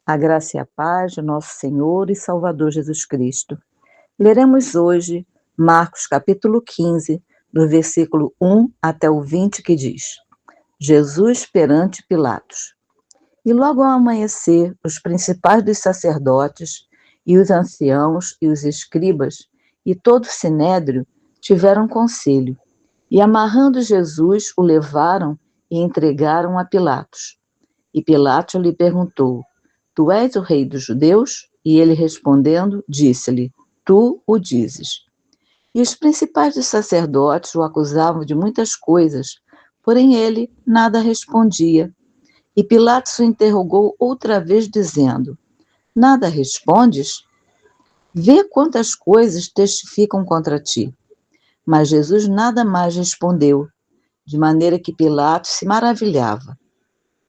A graça e a paz de nosso Senhor e Salvador Jesus Cristo. Leremos hoje Marcos capítulo 15, do versículo 1 até o 20, que diz: Jesus perante Pilatos. E logo ao amanhecer, os principais dos sacerdotes e os anciãos e os escribas e todo o sinédrio tiveram conselho, e amarrando Jesus, o levaram e entregaram a Pilatos. E Pilatos lhe perguntou: Tu és o rei dos judeus? E ele respondendo, disse-lhe: Tu o dizes. E os principais dos sacerdotes o acusavam de muitas coisas, porém ele nada respondia. E Pilatos o interrogou outra vez, dizendo: Nada respondes? Vê quantas coisas testificam contra ti. Mas Jesus nada mais respondeu, de maneira que Pilatos se maravilhava.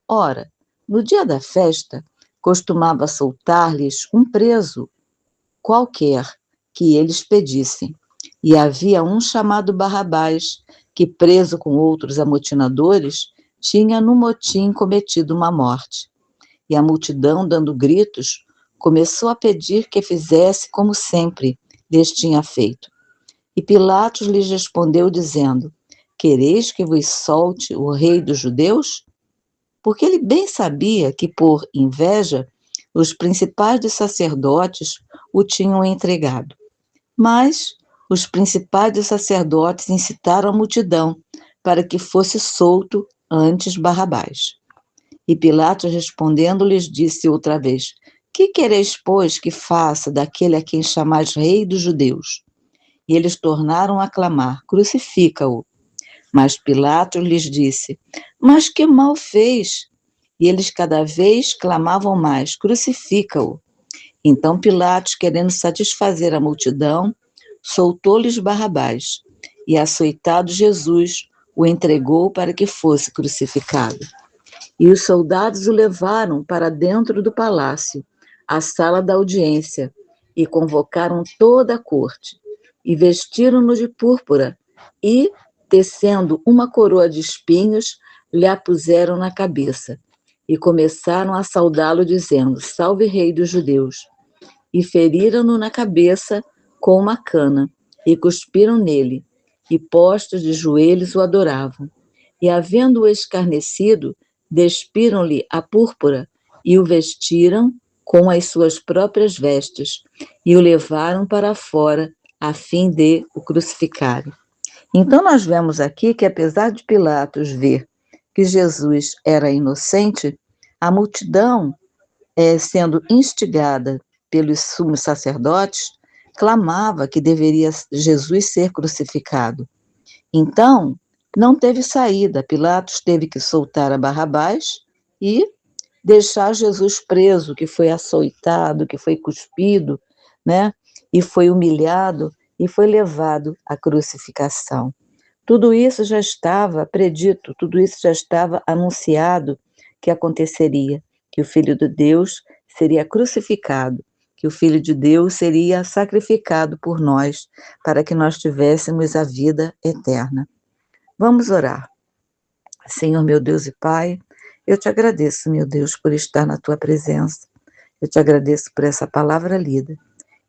Ora, no dia da festa, costumava soltar-lhes um preso qualquer que eles pedissem. E havia um chamado Barrabás, que, preso com outros amotinadores, tinha no motim cometido uma morte. E a multidão, dando gritos, começou a pedir que fizesse como sempre lhes tinha feito. E Pilatos lhes respondeu, dizendo: Quereis que vos solte o rei dos judeus? Porque ele bem sabia que, por inveja, os principais dos sacerdotes o tinham entregado. Mas os principais dos sacerdotes incitaram a multidão para que fosse solto antes Barrabás. E Pilatos, respondendo, lhes disse outra vez: Que quereis, pois, que faça daquele a quem chamais rei dos judeus? E eles tornaram a clamar: Crucifica-o. Mas Pilatos lhes disse: Mas que mal fez? E eles cada vez clamavam mais: Crucifica-o. Então Pilatos, querendo satisfazer a multidão, soltou-lhes Barrabás, e açoitado Jesus, o entregou para que fosse crucificado. E os soldados o levaram para dentro do palácio, à sala da audiência, e convocaram toda a corte, e vestiram-no de púrpura, e, tecendo uma coroa de espinhos, lhe a puseram na cabeça, e começaram a saudá-lo, dizendo: Salve, Rei dos Judeus! E feriram-no na cabeça com uma cana, e cuspiram nele, e postos de joelhos o adoravam. E, havendo-o escarnecido, despiram-lhe a púrpura, e o vestiram com as suas próprias vestes, e o levaram para fora, a fim de o crucificarem. Então nós vemos aqui que, apesar de Pilatos ver que Jesus era inocente, a multidão, sendo instigada pelos sumos sacerdotes, clamava que deveria Jesus ser crucificado. Então, não teve saída. Pilatos teve que soltar a Barrabás e deixar Jesus preso, que foi açoitado, que foi cuspido, né? E foi humilhado e foi levado à crucificação. Tudo isso já estava predito, tudo isso já estava anunciado que aconteceria, que o Filho de Deus seria crucificado, que o Filho de Deus seria sacrificado por nós, para que nós tivéssemos a vida eterna. Vamos orar. Senhor, meu Deus e Pai, eu te agradeço, meu Deus, por estar na tua presença. Eu te agradeço por essa palavra lida.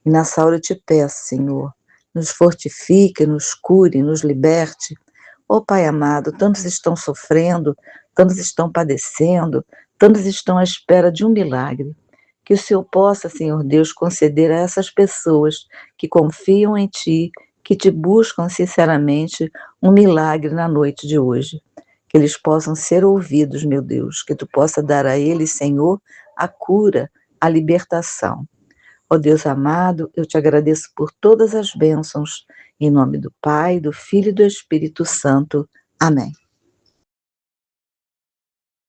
E nessa hora eu te peço, Senhor, nos fortifique, nos cure, nos liberte. Ó Pai amado, tantos estão sofrendo, tantos estão padecendo, tantos estão à espera de um milagre. Que o Senhor possa, Senhor Deus, conceder a essas pessoas que confiam em Ti, que te buscam sinceramente, um milagre na noite de hoje. Que eles possam ser ouvidos, meu Deus, que Tu possa dar a eles, Senhor, a cura, a libertação. Ó Deus amado, eu te agradeço por todas as bênçãos, em nome do Pai, do Filho e do Espírito Santo. Amém.